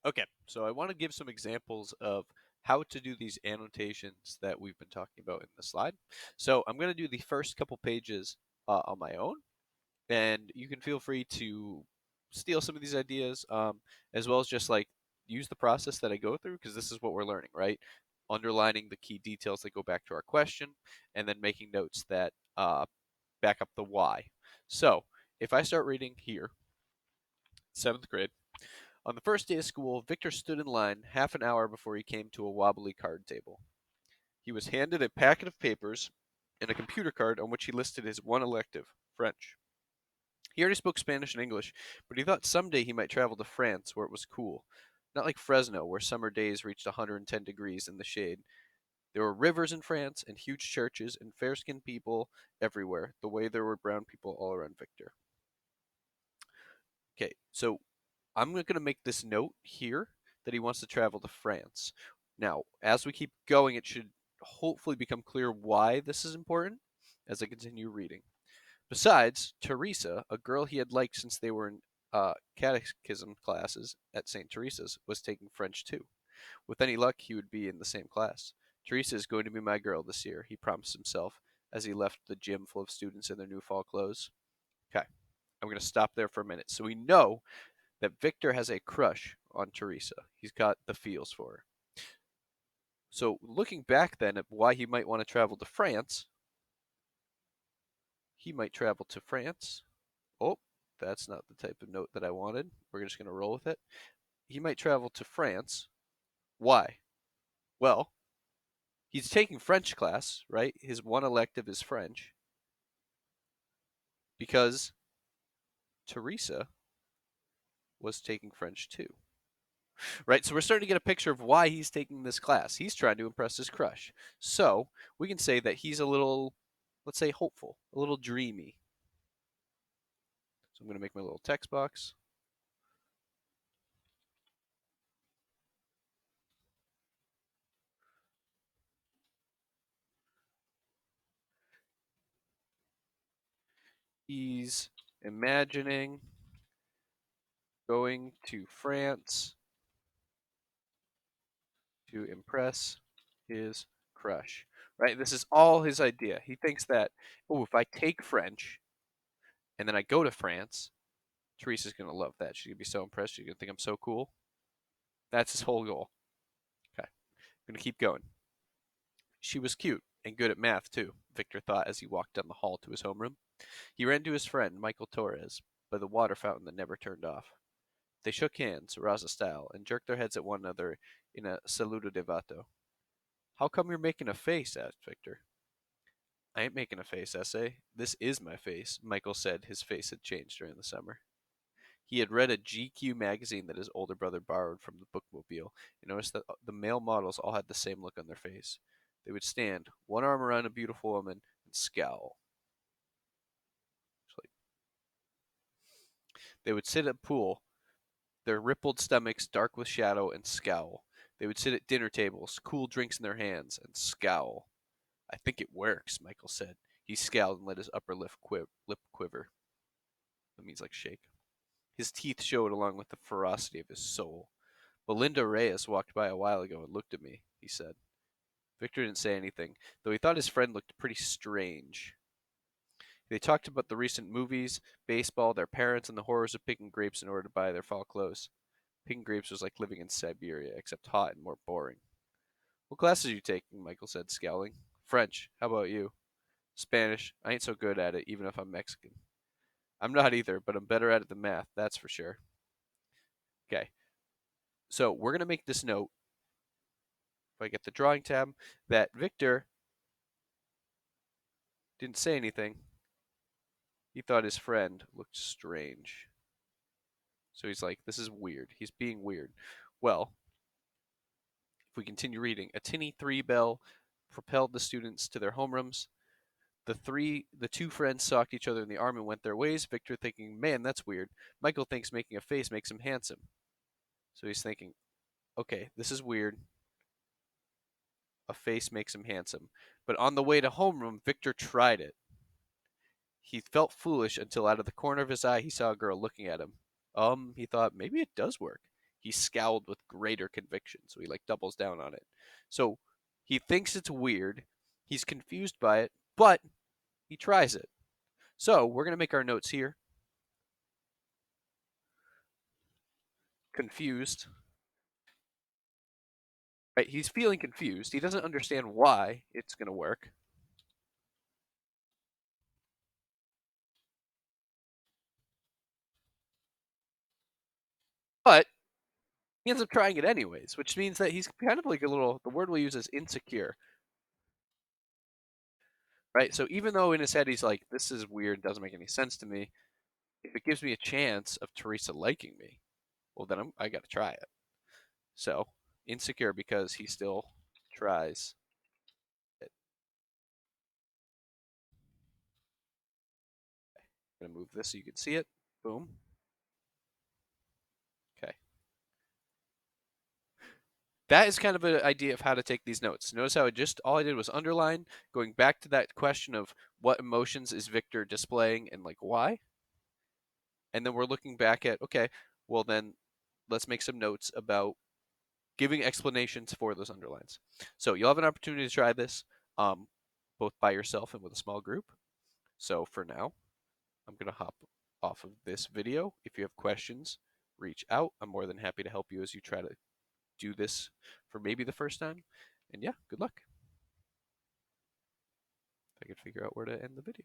Okay, so I want to give some examples of how to do these annotations that we've been talking about in the slide. So I'm going to do the first couple pages on my own, and you can feel free to steal some of these ideas, as well as just like use the process that I go through because this is what we're learning, right? Underlining the key details that go back to our question, and then making notes that back up the why. So if I start reading here, seventh grade. On the first day of school, Victor stood in line half an hour before he came to a wobbly card table. He was handed a packet of papers and a computer card on which he listed his one elective, French. He already spoke Spanish and English, but he thought someday he might travel to France where it was cool. Not like Fresno, where summer days reached 110 degrees in the shade. There were rivers in France and huge churches and fair skinned people everywhere, the way there were brown people all around Victor. Okay, so I'm going to make this note here that he wants to travel to France. Now, as we keep going, it should hopefully become clear why this is important as I continue reading. Besides, Teresa, a girl he had liked since they were in catechism classes at St. Teresa's, was taking French too. With any luck, he would be in the same class. Teresa is going to be my girl this year, he promised himself as he left the gym full of students in their new fall clothes. Okay, I'm going to stop there for a minute. So we know that Victor has a crush on Teresa. He's got the feels for her. So looking back then at why he might want to travel to France, he might travel to France. Oh, that's not the type of note that I wanted. We're just going to roll with it. He might travel to France. Why? Well, he's taking French class, right? His one elective is French because Teresa was taking French too. Right? So we're starting to get a picture of why he's taking this class. He's trying to impress his crush. So we can say that he's a little, let's say, hopeful, a little dreamy. So I'm going to make my little text box. He's imagining going to France to impress his crush. Right? This is all his idea. He thinks that, oh, if I take French and then I go to France, Teresa's going to love that. She's going to be so impressed. She's going to think I'm so cool. That's his whole goal. Okay. I'm going to keep going. She was cute and good at math, too, Victor thought as he walked down the hall to his homeroom. He ran to his friend, Michael Torres, by the water fountain that never turned off. They shook hands, Raza style, and jerked their heads at one another in a saludo de vato. How come you're making a face? Asked Victor. I ain't making a face, essay. This is my face, Michael said. His face had changed during the summer. He had read a GQ magazine that his older brother borrowed from the bookmobile and noticed that the male models all had the same look on their face. They would stand, one arm around a beautiful woman, and scowl. They would sit at a pool, their rippled stomachs dark with shadow, and scowl. They would sit at dinner tables, cool drinks in their hands, and scowl. I think it works, Michael said. He scowled and let his upper lip quiver. That means like shake. His teeth showed along with the ferocity of his soul. Belinda Reyes walked by a while ago and looked at me, he said. Victor didn't say anything, though he thought his friend looked pretty strange. They talked about the recent movies, baseball, their parents, and the horrors of picking grapes in order to buy their fall clothes. Picking grapes was like living in Siberia, except hot and more boring. What classes are you taking? Michael said, scowling. French. How about you? Spanish. I ain't so good at it, even if I'm Mexican. I'm not either, but I'm better at it than math, that's for sure. Okay, so we're going to make this note, if I get the drawing tab, that Victor didn't say anything. He thought his friend looked strange. So he's like, this is weird. He's being weird. Well, if we continue reading, a tinny 3 bell propelled the students to their homerooms. The two friends socked each other in the arm and went their ways. Victor thinking, man, that's weird. Michael thinks making a face makes him handsome. So he's thinking, okay, this is weird. A face makes him handsome. But on the way to homeroom, Victor tried it. He felt foolish until out of the corner of his eye he saw a girl looking at him. He thought, maybe it does work. He scowled with greater conviction, so he like doubles down on it. So he thinks it's weird. He's confused by it, but he tries it. So we're going to make our notes here. Confused. Right? He's feeling confused. He doesn't understand why it's going to work. But he ends up trying it anyways, which means that he's kind of like a little, the word we'll use is insecure. Right? So even though in his head he's like, this is weird, doesn't make any sense to me, if it gives me a chance of Teresa liking me, well, then I got to try it. So insecure because he still tries it. I'm going to move this so you can see it. Boom. Okay. That is kind of an idea of how to take these notes. Notice how all I did was underline, going back to that question of what emotions is Victor displaying and like why. And then we're looking back at, okay, well then let's make some notes about giving explanations for those underlines. So you'll have an opportunity to try this both by yourself and with a small group. So for now, I'm going to hop off of this video. If you have questions, reach out. I'm more than happy to help you as you try to do this for maybe the first time. And yeah, good luck. If I can figure out where to end the video.